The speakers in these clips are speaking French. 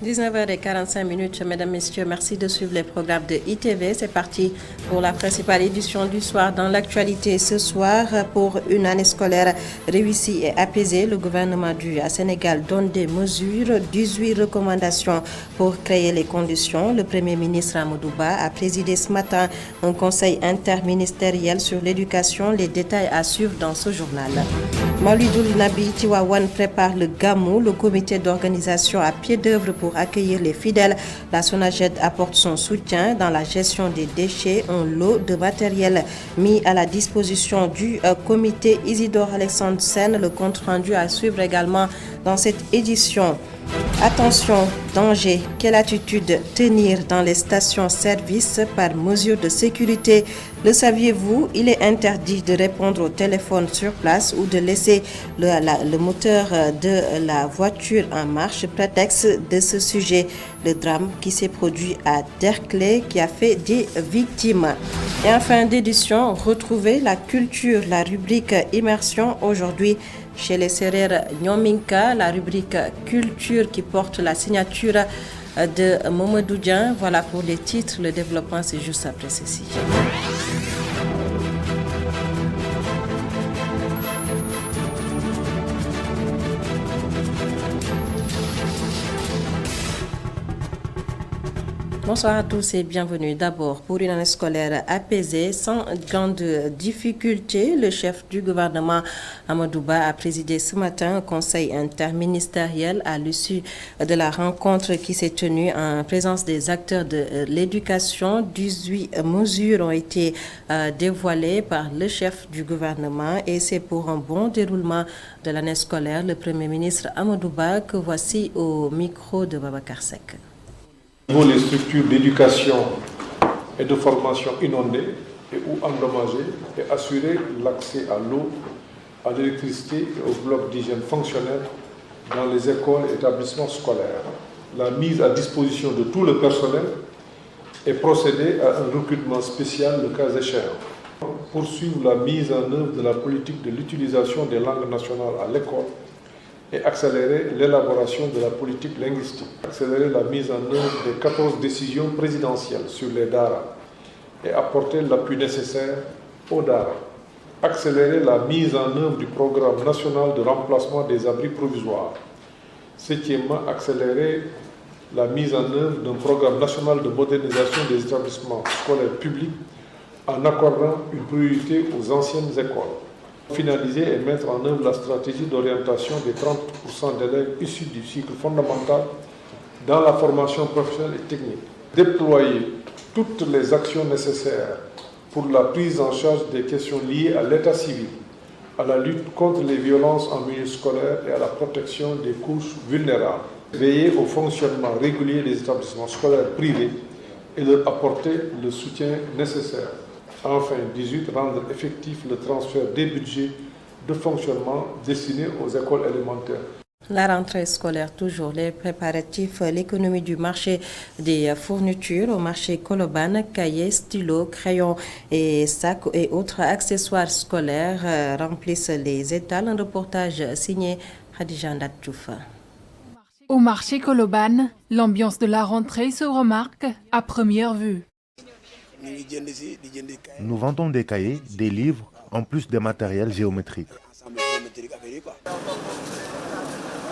19h45, mesdames, messieurs, merci de suivre les programmes de ITV. C'est parti pour la principale édition du soir. Dans l'actualité ce soir, pour une année scolaire réussie et apaisée, le gouvernement du Sénégal donne des mesures, 18 recommandations pour créer les conditions. Le Premier ministre Amadou Ba a présidé ce matin un conseil interministériel sur l'éducation. Les détails à suivre dans ce journal. Maulidoul Nabi Tiwawan prépare le Gamou, le comité d'organisation à pied d'œuvre pour accueillir les fidèles. La SONAGED apporte son soutien dans la gestion des déchets, un lot de matériel mis à la disposition du comité. Isidore Alexandre Sen, le compte rendu à suivre également dans cette édition. Attention, danger, quelle attitude tenir dans les stations-service par mesure de sécurité? Le saviez-vous? Il est interdit de répondre au téléphone sur place ou de laisser le moteur de la voiture en marche. Prétexte de ce sujet, le drame qui s'est produit à Derklé qui a fait des victimes. Et en fin d'édition, retrouvez la culture, la rubrique immersion aujourd'hui. Chez les Sérères Nyominka, la rubrique culture qui porte la signature de Mamadou Dian. Voilà pour les titres, le développement c'est juste après ceci. Bonsoir à tous et bienvenue. D'abord, pour une année scolaire apaisée, sans grande difficulté, le chef du gouvernement Amadou Ba a présidé ce matin un conseil interministériel à l'issue de la rencontre qui s'est tenue en présence des acteurs de l'éducation. 18 mesures ont été dévoilées par le chef du gouvernement et c'est pour un bon déroulement de l'année scolaire. Le Premier ministre Amadou Ba que voici au micro de Babacar Seck. Les structures d'éducation et de formation inondées et ou endommagées et assurer l'accès à l'eau, à l'électricité et aux blocs d'hygiène fonctionnels dans les écoles et établissements scolaires. La mise à disposition de tout le personnel et procéder à un recrutement spécial le cas échéant. Poursuivre la mise en œuvre de la politique de l'utilisation des langues nationales à l'école et accélérer l'élaboration de la politique linguistique. Accélérer la mise en œuvre des 14 décisions présidentielles sur les DARA et apporter l'appui nécessaire aux DARA. Accélérer la mise en œuvre du programme national de remplacement des abris provisoires. Septièmement, accélérer la mise en œuvre d'un programme national de modernisation des établissements scolaires publics en accordant une priorité aux anciennes écoles. Finaliser et mettre en œuvre la stratégie d'orientation des 30% d'élèves issus du cycle fondamental dans la formation professionnelle et technique. Déployer toutes les actions nécessaires pour la prise en charge des questions liées à l'état civil, à la lutte contre les violences en milieu scolaire et à la protection des couches vulnérables. Veiller au fonctionnement régulier des établissements scolaires privés et leur apporter le soutien nécessaire. Enfin, 18, rendre effectif le transfert des budgets de fonctionnement destinés aux écoles élémentaires. La rentrée scolaire, toujours les préparatifs, l'économie du marché des fournitures au marché Colobane, cahiers, stylos, crayons et sacs et autres accessoires scolaires remplissent les étals. Un reportage signé Khadija Ndatoufa. Au marché Colobane, l'ambiance de la rentrée se remarque à première vue. Nous vendons des cahiers, des livres, en plus des matériels géométriques.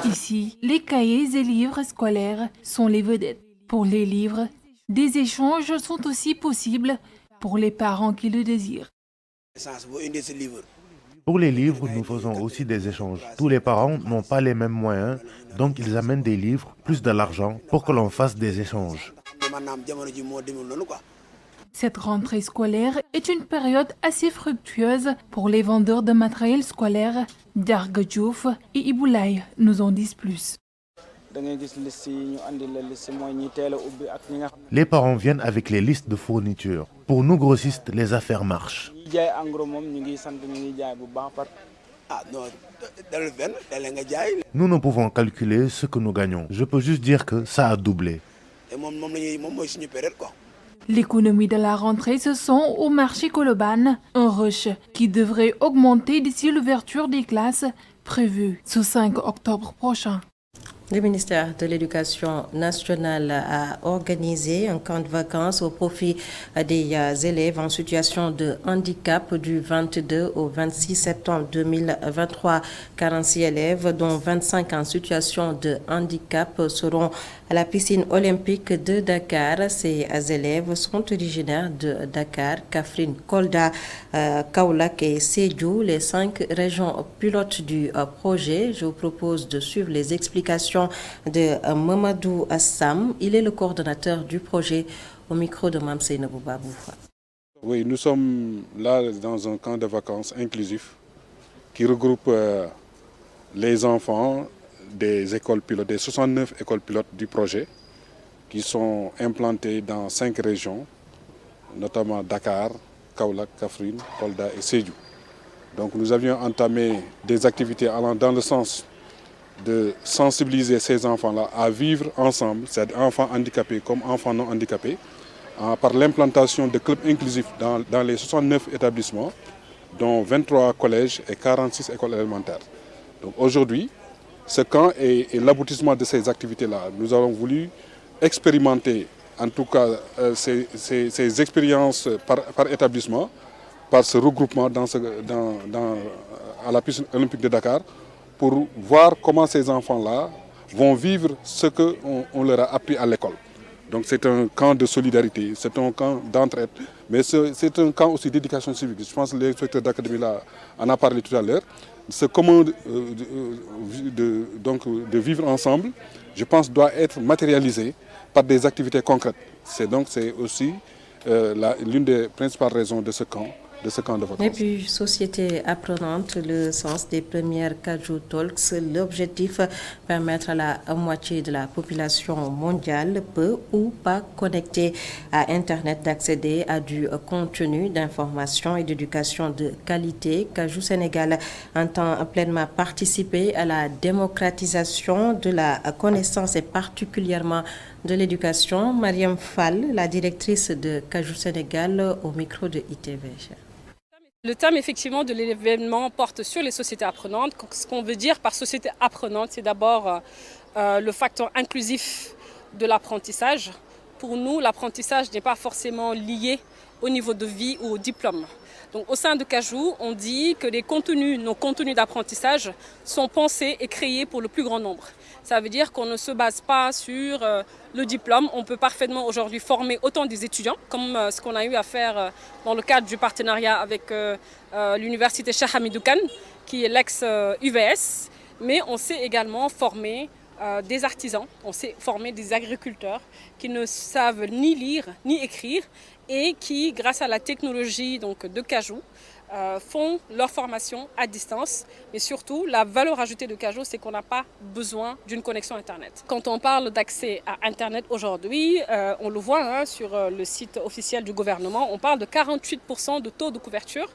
Ici, les cahiers et livres scolaires sont les vedettes. Pour les livres, des échanges sont aussi possibles pour les parents qui le désirent. Pour les livres, nous faisons aussi des échanges. Tous les parents n'ont pas les mêmes moyens, donc ils amènent des livres, plus de l'argent, pour que l'on fasse des échanges. Cette rentrée scolaire est une période assez fructueuse pour les vendeurs de matériel scolaire. Darga Diouf et Iboulaye nous en disent plus. Les parents viennent avec les listes de fournitures. Pour nous grossistes, les affaires marchent. Nous ne pouvons calculer ce que nous gagnons. Je peux juste dire que ça a doublé. L'économie de la rentrée se sent au marché Colobane, un rush qui devrait augmenter d'ici l'ouverture des classes prévue ce 5 octobre prochain. Le ministère de l'Éducation nationale a organisé un camp de vacances au profit des élèves en situation de handicap du 22 au 26 septembre 2023. 46 élèves, dont 25 en situation de handicap, seront à la piscine olympique de Dakar. Ces élèves sont originaires de Dakar, Kaffrine, Kolda, Kaolack et Sédhiou, les 5 régions pilotes du projet. Je vous propose de suivre les explications de Mamadou Assam. Il est le coordonnateur du projet, au micro de Mame Seynabou Babou. Oui, nous sommes là dans un camp de vacances inclusif qui regroupe les enfants des écoles pilotes, des 69 écoles pilotes du projet, qui sont implantées dans 5 régions, notamment Dakar, Kaolack, Kaffrine, Kolda et Sédhiou. Donc nous avions entamé des activités allant dans le sens de sensibiliser ces enfants-là à vivre ensemble, c'est-à-dire enfants handicapés comme enfants non handicapés, par l'implantation de clubs inclusifs dans les 69 établissements, dont 23 collèges et 46 écoles élémentaires. Donc aujourd'hui, ce camp est l'aboutissement de ces activités-là. Nous avons voulu expérimenter, en tout cas, ces expériences par établissement, par ce regroupement à la piscine olympique de Dakar, pour voir comment ces enfants-là vont vivre ce qu'on leur a appris à l'école. Donc c'est un camp de solidarité, c'est un camp d'entraide, mais c'est un camp aussi d'éducation civique. Je pense que l'inspecteur d'académie en a parlé tout à l'heure. Ce comment de vivre ensemble, je pense, doit être matérialisé par des activités concrètes. C'est aussi l'une des principales raisons de ce camp de vacances. Et puis, société apprenante, le sens des premières Kaju Talks, l'objectif, permettre à la moitié de la population mondiale, peu ou pas connectée à Internet, d'accéder à du contenu d'information et d'éducation de qualité. Kaju Sénégal entend pleinement participer à la démocratisation de la connaissance et particulièrement de l'éducation. Mariam Fall, la directrice de Kaju Sénégal, au micro de ITV. Le thème effectivement de l'événement porte sur les sociétés apprenantes. Ce qu'on veut dire par société apprenante, c'est d'abord le facteur inclusif de l'apprentissage. Pour nous, l'apprentissage n'est pas forcément lié au niveau de vie ou au diplôme. Donc, au sein de Kaju, on dit que nos contenus d'apprentissage sont pensés et créés pour le plus grand nombre. Ça veut dire qu'on ne se base pas sur le diplôme. On peut parfaitement aujourd'hui former autant des étudiants, comme ce qu'on a eu à faire dans le cadre du partenariat avec l'université Cheikh Hamidou Kane, qui est l'ex-UVS. Mais on sait également former des artisans, on sait former des agriculteurs qui ne savent ni lire ni écrire et qui, grâce à la technologie de Kaju, font leur formation à distance. Mais surtout, la valeur ajoutée de Kaju, c'est qu'on n'a pas besoin d'une connexion Internet. Quand on parle d'accès à Internet aujourd'hui, on le voit sur le site officiel du gouvernement, on parle de 48% de taux de couverture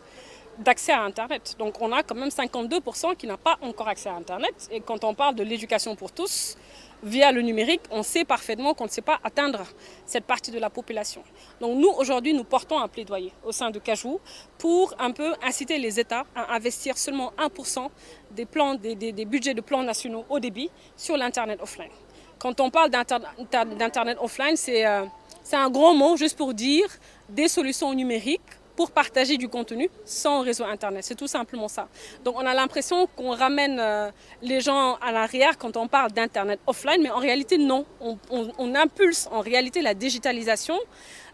d'accès à Internet. Donc on a quand même 52% qui n'ont pas encore accès à Internet. Et quand on parle de l'éducation pour tous, via le numérique, on sait parfaitement qu'on ne sait pas atteindre cette partie de la population. Donc nous, aujourd'hui, nous portons un plaidoyer au sein de Kaju pour un peu inciter les États à investir seulement 1% des budgets de plans nationaux haut débit sur l'Internet offline. Quand on parle d'Internet offline, c'est un gros mot juste pour dire des solutions numériques pour partager du contenu sans réseau Internet. C'est tout simplement ça. Donc on a l'impression qu'on ramène les gens à l'arrière quand on parle d'Internet offline, mais en réalité non. On impulse en réalité la digitalisation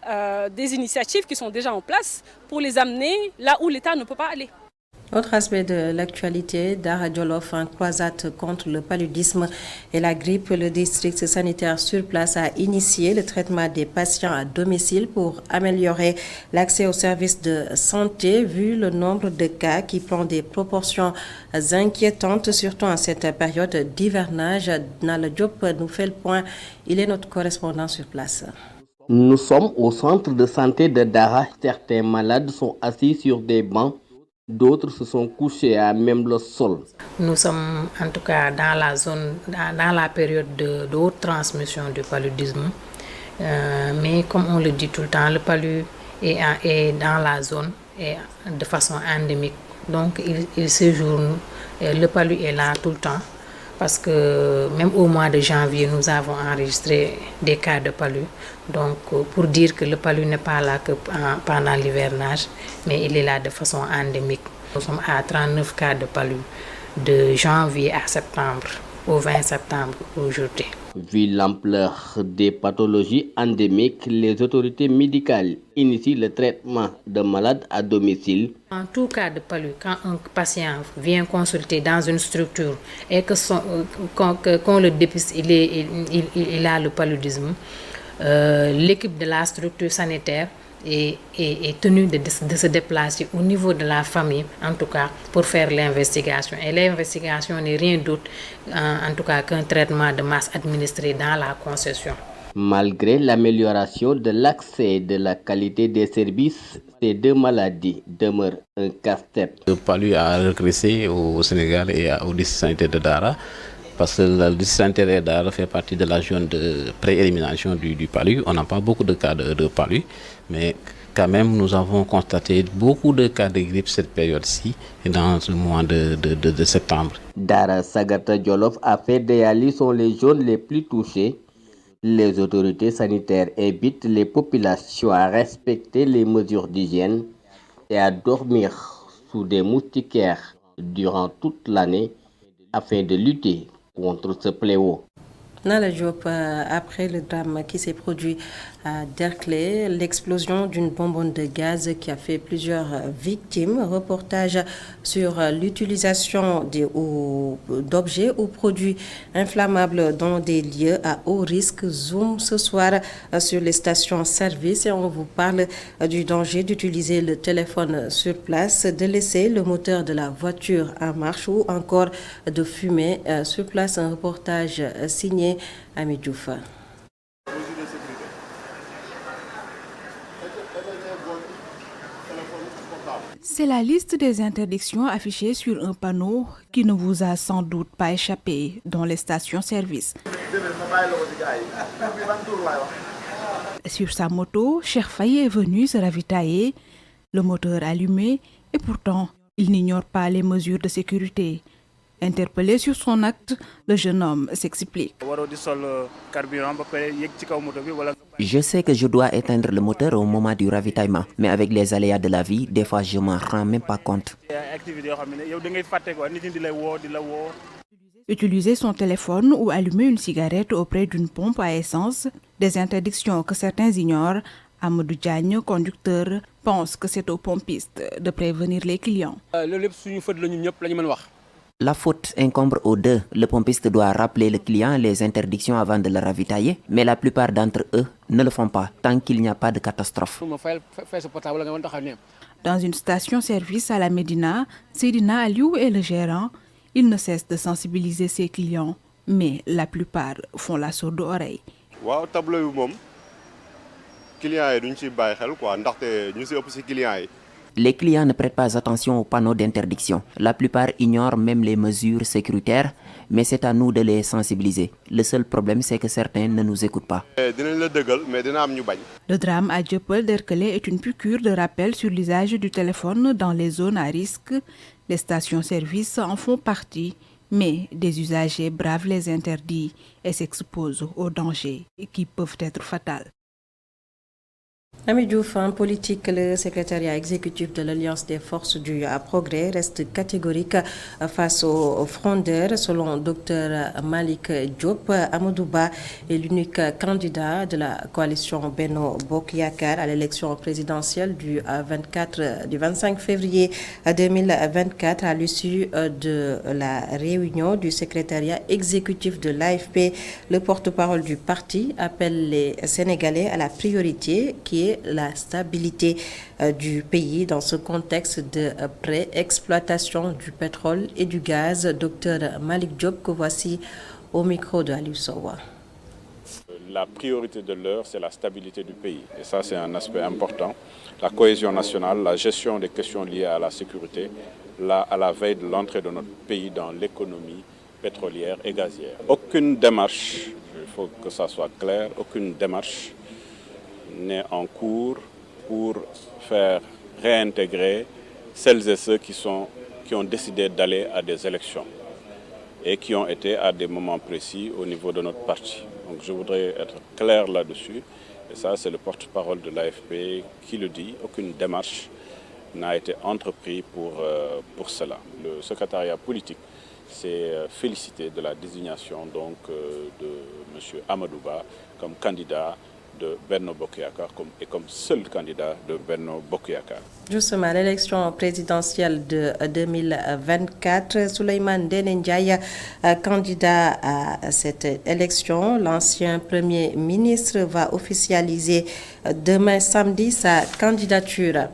des initiatives qui sont déjà en place pour les amener là où l'État ne peut pas aller. Autre aspect de l'actualité, Dara Djolof en croisade contre le paludisme et la grippe. Le district sanitaire sur place a initié le traitement des patients à domicile pour améliorer l'accès aux services de santé, vu le nombre de cas qui prend des proportions inquiétantes, surtout en cette période d'hivernage. Nala Diop nous fait le point. Il est notre correspondant sur place. Nous sommes au centre de santé de Dara. Certains malades sont assis sur des bancs. D'autres se sont couchés à même le sol. Nous sommes en tout cas dans la zone, dans la période de haute transmission du paludisme. Mais comme on le dit tout le temps, le palu est dans la zone et de façon endémique. Donc il séjourne, le palu est là tout le temps. parce que même au mois de janvier, nous avons enregistré des cas de palu. Donc, pour dire que le palu n'est pas là que pendant l'hivernage, mais il est là de façon endémique. Nous sommes à 39 cas de palu de janvier à septembre, au 20 septembre aujourd'hui. Vu l'ampleur des pathologies endémiques, les autorités médicales initient le traitement de malades à domicile. En tout cas de palu, quand un patient vient consulter dans une structure et qu'on le dépiste, il a le paludisme, l'équipe de la structure sanitaire est tenue de se déplacer au niveau de la famille, en tout cas, pour faire l'investigation. Et l'investigation n'est rien d'autre, en tout cas, qu'un traitement de masse administré dans la concession. Malgré l'amélioration de l'accès et de la qualité des services, ces deux maladies demeurent un casse-tête. Le palu a régressé au Sénégal et au district sanitaire de Dara, parce que le district sanitaire de Dara fait partie de la zone de pré-élimination du palu. On n'a pas beaucoup de cas de palu, mais quand même nous avons constaté beaucoup de cas de grippe cette période-ci, dans le mois de septembre. Dara, Sagata, Jolof, Affaire et Ali sont les zones les plus touchées. Les autorités sanitaires invitent les populations à respecter les mesures d'hygiène et à dormir sous des moustiquaires durant toute l'année afin de lutter contre ce fléau. Nala Diop, après le drame qui s'est produit à Derklé, l'explosion d'une bonbonne de gaz qui a fait plusieurs victimes, reportage sur l'utilisation d'objets ou produits inflammables dans des lieux à haut risque. Zoom ce soir sur les stations-service et on vous parle du danger d'utiliser le téléphone sur place, de laisser le moteur de la voiture en marche ou encore de fumer sur place. Un reportage signé Ami Diouf. C'est la liste des interdictions affichées sur un panneau qui ne vous a sans doute pas échappé dans les stations-service. Sur sa moto, Cheikh Faye est venu se ravitailler, le moteur allumé, et pourtant, il n'ignore pas les mesures de sécurité. Interpellé sur son acte, le jeune homme s'explique. Je sais que je dois éteindre le moteur au moment du ravitaillement, mais avec les aléas de la vie, des fois je m'en rends même pas compte. Utiliser son téléphone ou allumer une cigarette auprès d'une pompe à essence, des interdictions que certains ignorent. Amadou Diagne, conducteur, pense que c'est aux pompistes de prévenir les clients. La faute incombe aux deux. Le pompiste doit rappeler le client les interdictions avant de le ravitailler, mais la plupart d'entre eux ne le font pas tant qu'il n'y a pas de catastrophe. Dans une station-service à la Médina, Seydina Aliou est le gérant. Il ne cesse de sensibiliser ses clients, mais la plupart font la sourde oreille. Les clients ne prêtent pas attention aux panneaux d'interdiction. La plupart ignorent même les mesures sécuritaires, mais c'est à nous de les sensibiliser. Le seul problème, c'est que certains ne nous écoutent pas. Le drame à Dieuppeul-Derklé est une piqûre de rappel sur l'usage du téléphone dans les zones à risque. Les stations-service en font partie, mais des usagers bravent les interdits et s'exposent aux dangers qui peuvent être fatals. Ami Diouf, en politique, le secrétariat exécutif de l'Alliance des forces du progrès reste catégorique face aux frondeurs. Selon Dr Malik Diop, Amadou Ba est l'unique candidat de la coalition Benno Bokk Yakaar à l'élection présidentielle du 25 février 2024. À l'issue de la réunion du secrétariat exécutif de l'AFP, le porte-parole du parti appelle les Sénégalais à la priorité qui est la stabilité du pays dans ce contexte de pré-exploitation du pétrole et du gaz. Dr Malik Diop, que voici au micro de Aliou Sowa. La priorité de l'heure, c'est la stabilité du pays. Et ça, c'est un aspect important. La cohésion nationale, la gestion des questions liées à la sécurité, là, à la veille de l'entrée de notre pays dans l'économie pétrolière et gazière. Aucune démarche, il faut que ça soit clair, aucune démarche n'est en cours pour faire réintégrer celles et ceux qui ont décidé d'aller à des élections. et qui ont été à des moments précis au niveau de notre parti. Donc je voudrais être clair là-dessus. Et ça, c'est le porte-parole de l'AFP qui le dit. Aucune démarche n'a été entreprise pour cela. Le secrétariat politique s'est félicité de la désignation donc, de M. Amadouba comme candidat de Benno Bokk Yakaar et comme seul candidat de Benno Bokk Yakaar. Justement, l'élection présidentielle de 2024, Souleymane Ndéné Ndiaye, candidat à cette élection, l'ancien Premier ministre va officialiser demain samedi sa candidature.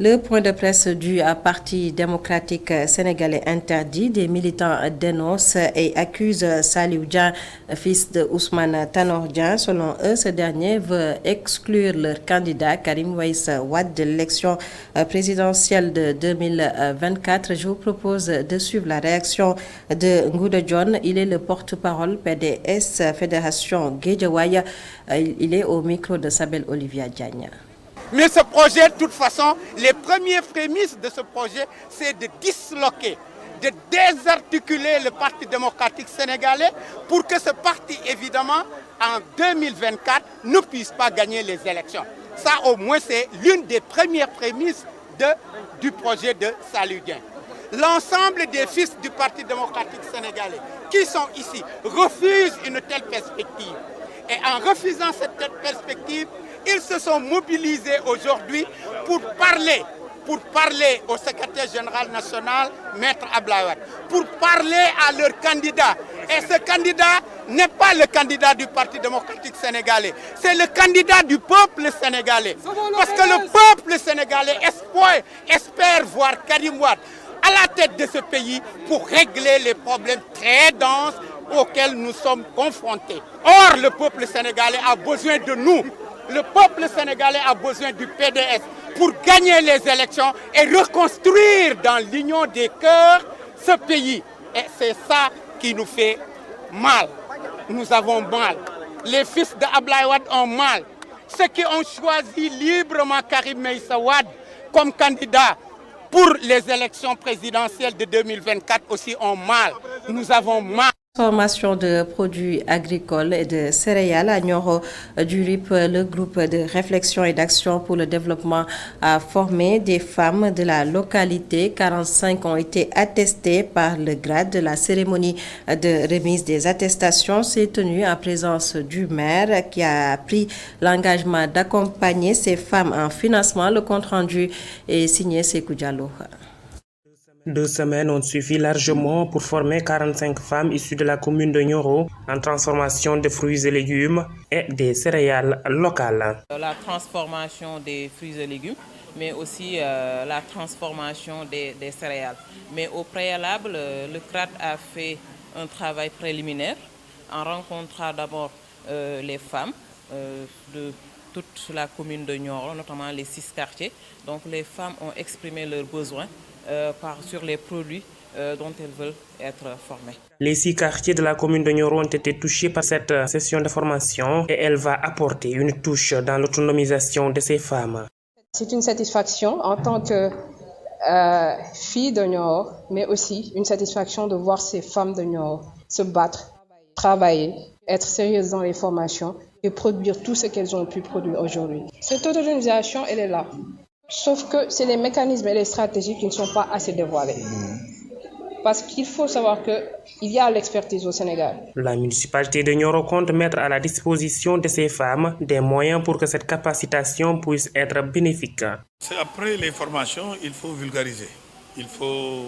Le point de presse du Parti démocratique sénégalais interdit, des militants dénoncent et accusent Saliou Dia, fils de Ousmane Tanor Dieng. Selon eux, ce dernier veut exclure leur candidat Karim Meïssa Wade de l'élection présidentielle de 2024. Je vous propose de suivre la réaction de Ngouda John. Il est le porte-parole PDS Fédération Guédiawaye. Il est au micro de Sabel Olivia Diagne. Mais ce projet, de toute façon, les premières prémices de ce projet, c'est de disloquer, de désarticuler le Parti démocratique sénégalais pour que ce parti, évidemment, en 2024, ne puisse pas gagner les élections. Ça, au moins, c'est l'une des premières prémices du projet de Saliou Dia. L'ensemble des fils du Parti démocratique sénégalais qui sont ici refusent une telle perspective. Et en refusant cette perspective, ils se sont mobilisés aujourd'hui pour parler au secrétaire général national, Maître Abdoulaye Wade, pour parler à leur candidat. Et ce candidat n'est pas le candidat du Parti démocratique sénégalais, c'est le candidat du peuple sénégalais. Parce que le peuple sénégalais espère voir Karim Wade à la tête de ce pays pour régler les problèmes très denses auxquels nous sommes confrontés. Or, le peuple sénégalais a besoin de nous. Le peuple sénégalais a besoin du PDS pour gagner les élections et reconstruire dans l'union des cœurs ce pays. Et c'est ça qui nous fait mal. Nous avons mal. Les fils d'Abdoulaye Wade ont mal. Ceux qui ont choisi librement Karim Meïssa Wade comme candidat pour les élections présidentielles de 2024 aussi ont mal. Nous avons mal. Transformation de produits agricoles et de céréales à Nioro du RIP, le groupe de réflexion et d'action pour le développement a formé des femmes de la localité. 45 ont été attestées par le grade. La cérémonie de remise des attestations s'est tenue en présence du maire qui a pris l'engagement d'accompagner ces femmes en financement. Le compte-rendu est signé Sékou Diallo. 2 semaines ont suffi largement pour former 45 femmes issues de la commune de Nioro en transformation de fruits et légumes et des céréales locales. La transformation des fruits et légumes, mais aussi la transformation des céréales. Mais au préalable, le CRAD a fait un travail préliminaire en rencontrant d'abord les femmes de toute la commune de Nioro, notamment les 6 quartiers. Donc les femmes ont exprimé leurs besoins sur les produits dont elles veulent être formées. Les 6 quartiers de la commune de Nioro ont été touchés par cette session de formation et elle va apporter une touche dans l'autonomisation de ces femmes. C'est une satisfaction en tant que fille de Nioro, mais aussi une satisfaction de voir ces femmes de Nioro se battre, travailler, être sérieuses dans les formations et produire tout ce qu'elles ont pu produire aujourd'hui. Cette autonomisation, elle est là. Sauf que c'est les mécanismes et les stratégies qui ne sont pas assez dévoilés. Parce qu'il faut savoir qu'il y a l'expertise au Sénégal. La municipalité de Nioro compte mettre à la disposition de ces femmes des moyens pour que cette capacitation puisse être bénéfique. Après les formations, il faut vulgariser. Il faut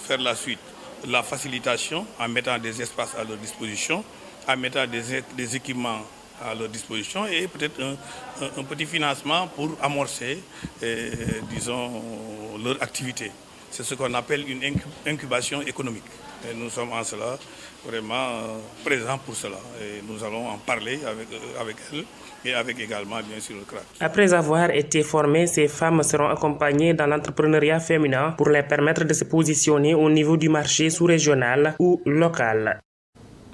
faire la suite. La facilitation en mettant des espaces à leur disposition, en mettant des équipements à leur disposition et peut-être un petit financement pour amorcer, disons, leur activité. C'est ce qu'on appelle une incubation économique. Et nous sommes en cela vraiment présents pour cela. Et nous allons en parler avec elles et avec également, bien sûr, le CRAC. Après avoir été formées, ces femmes seront accompagnées dans l'entrepreneuriat féminin pour les permettre de se positionner au niveau du marché sous-régional ou local.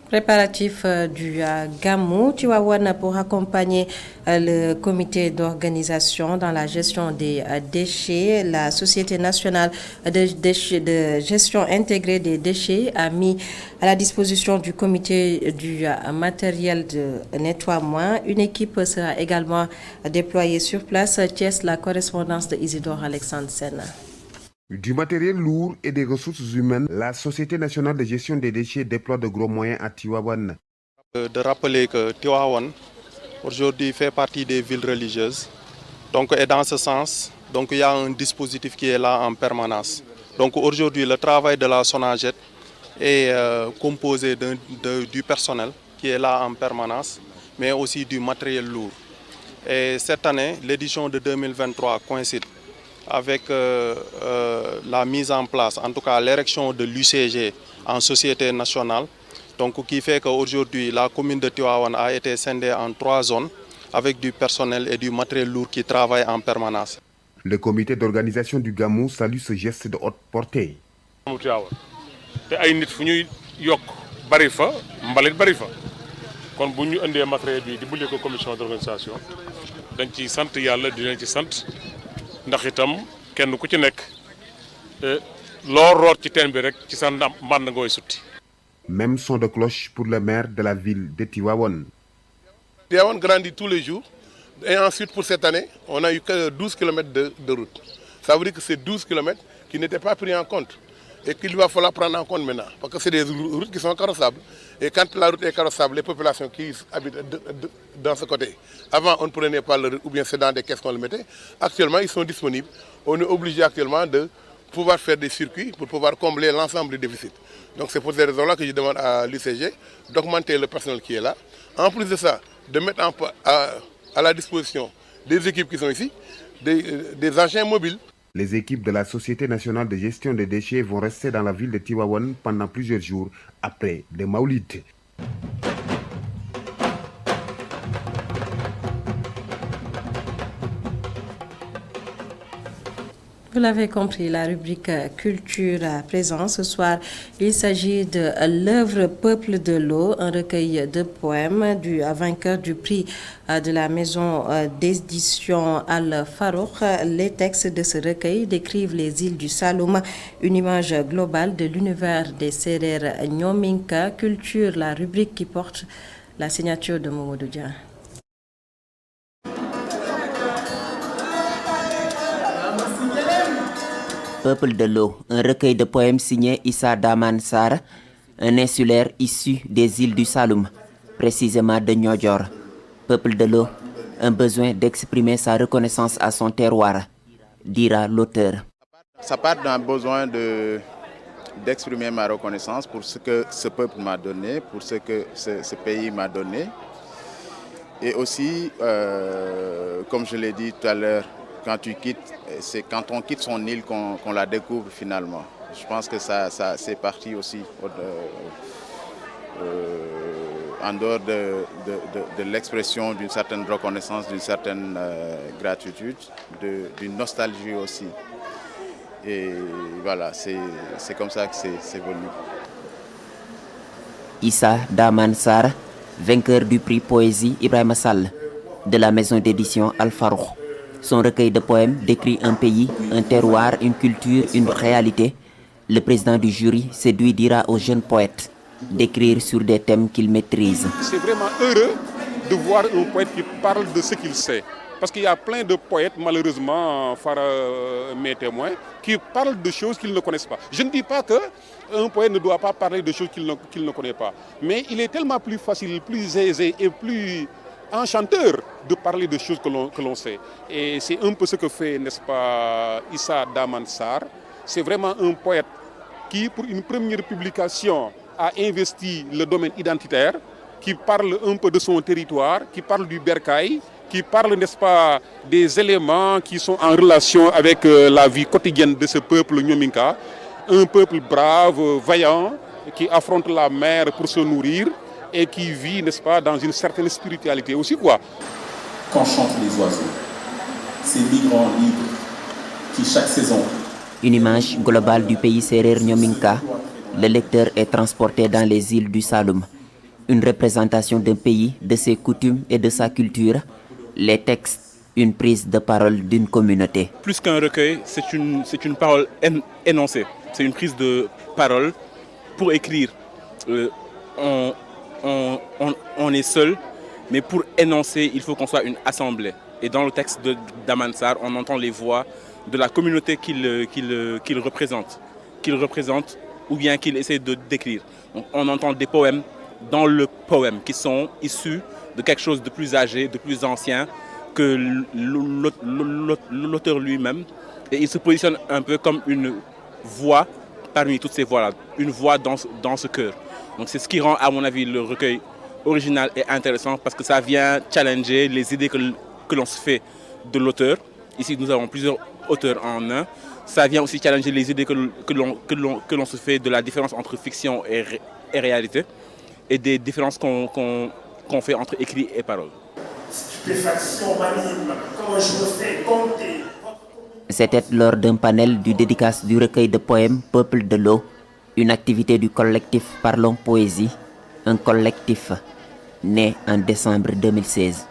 Préparatif du Gamou Tivaouane pour accompagner le comité d'organisation dans la gestion des déchets. La Société nationale de gestion intégrée des déchets a mis à la disposition du comité du matériel de nettoiement. Une équipe sera également déployée sur place. Thiès, la correspondance de Isidore Alexandre Sena. Du matériel lourd et des ressources humaines, la Société nationale de gestion des déchets déploie de gros moyens à Tivaouane. De rappeler que Tivaouane, aujourd'hui, fait partie des villes religieuses. Donc, et dans ce sens, donc, il y a un dispositif qui est là en permanence. Donc aujourd'hui, le travail de la SONAGED est composé du personnel qui est là en permanence, mais aussi du matériel lourd. Et cette année, l'édition de 2023 coïncide avec la mise en place, en tout cas l'érection de l'UCG en société nationale, donc qui fait qu'aujourd'hui la commune de Tivaouane a été scindée en 3 zones avec du personnel et du matériel lourd qui travaillent en permanence. Le comité d'organisation du Gamou salue ce geste de haute portée. Kon bu ñu indee matériel bi di bulle ko commission d'organisation dañ ci sant yàlla dinañ ci sant ndax itam kenn ku ci nekk loo root ci teen bi rek ci sa mbànd ngooy sutti. Même son de cloche pour le maire de la ville de Tivaouane. Tivaouane grandit tous les jours et ensuite pour cette année on a eu que 12 km de route. Ça veut dire que c'est 12 km qui n'étaient pas pris en compte et qu'il va falloir prendre en compte maintenant parce que c'est des routes qui sont carrossables. Et quand la route est carrossable, les populations qui habitent dans ce côté, avant on ne prenait pas le route ou bien c'est dans des caisses qu'on le mettait, actuellement ils sont disponibles. On est obligé actuellement de pouvoir faire des circuits pour pouvoir combler l'ensemble des déficits. Donc c'est pour ces raisons-là que je demande à l'UCG d'augmenter le personnel qui est là. En plus de ça, de mettre à la disposition des équipes qui sont ici, des engins mobiles. Les équipes de la Société nationale de gestion des déchets vont rester dans la ville de Tivaouane pendant plusieurs jours après le Maoulides. Vous l'avez compris, la rubrique culture à présent. Ce soir, il s'agit de l'œuvre Peuple de l'eau, un recueil de poèmes du vainqueur du prix de la maison d'édition Al-Farouk. Les textes de ce recueil décrivent les îles du Saloum, une image globale de l'univers des Sérères Nyominka. Culture, la rubrique qui porte la signature de Momodou Dia. Peuple de l'eau, un recueil de poèmes signé Issa Daman Sar, un insulaire issu des îles du Saloum, précisément de Niodior. Peuple de l'eau, un besoin d'exprimer sa reconnaissance à son terroir, dira l'auteur. Ça part d'un besoin d'exprimer ma reconnaissance pour ce que ce peuple m'a donné, pour ce que ce pays m'a donné. Et aussi, comme je l'ai dit tout à l'heure, c'est quand on quitte son île qu'on la découvre finalement. Je pense que ça c'est parti aussi en dehors de l'expression d'une certaine reconnaissance, d'une certaine gratitude, d'une nostalgie aussi. Et voilà, c'est comme ça que c'est venu. Issa Daman Sar, vainqueur du prix Poésie Ibrahima Sall de la maison d'édition Al-Farouk. Son recueil de poèmes décrit un pays, un terroir, une culture, une réalité. Le président du jury séduit dira aux jeunes poètes d'écrire sur des thèmes qu'ils maîtrisent. C'est vraiment heureux de voir un poète qui parle de ce qu'il sait. Parce qu'il y a plein de poètes, malheureusement, mes témoins, qui parlent de choses qu'ils ne connaissent pas. Je ne dis pas qu'un poète ne doit pas parler de choses qu'il ne connaît pas. Mais il est tellement plus facile, plus aisé et plus enchanteur de parler de choses que l'on sait. Et c'est un peu ce que fait, n'est-ce pas, Issa Daman Sar. C'est vraiment un poète qui, pour une première publication, a investi le domaine identitaire, qui parle un peu de son territoire, qui parle du bercail, qui parle, n'est-ce pas, des éléments qui sont en relation avec la vie quotidienne de ce peuple Nyominka. Un peuple brave, vaillant, qui affronte la mer pour se nourrir, et qui vit, n'est-ce pas, dans une certaine spiritualité aussi, quoi. Quand chantent les oiseaux, ces migrants libres qui chaque saison... Une image globale du pays Sérér Nyominka. Le lecteur est transporté dans les îles du Saloum. une représentation d'un pays, de ses coutumes et de sa culture. Les textes, une prise de parole d'une communauté. Plus qu'un recueil, c'est une parole énoncée. C'est une prise de parole pour écrire. On est seul, mais pour énoncer, il faut qu'on soit une assemblée. Et dans le texte d'Amansar, on entend les voix de la communauté qu'il représente ou bien qu'il essaie de décrire. Donc, on entend des poèmes dans le poème qui sont issus de quelque chose de plus âgé, de plus ancien que l'auteur lui-même. Et il se positionne un peu comme une voix parmi toutes ces voix-là, une voix dans ce cœur. Donc c'est ce qui rend, à mon avis, le recueil original et intéressant parce que ça vient challenger les idées que l'on se fait de l'auteur. Ici, nous avons plusieurs auteurs en un. Ça vient aussi challenger les idées que l'on se fait de la différence entre fiction et réalité et des différences qu'on fait entre écrit et parole. Stupéfaction m'anime quand je me fais compter. C'était lors d'un panel du dédicace du recueil de poèmes Peuple de l'eau, une activité du collectif Parlons Poésie, un collectif né en décembre 2016.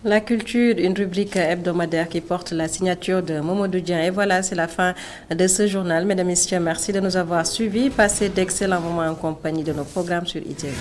La culture, une rubrique hebdomadaire qui porte la signature de Momodou Dieng. Et voilà, c'est la fin de ce journal. Mesdames et messieurs, merci de nous avoir suivis. Passez d'excellents moments en compagnie de nos programmes sur ITV.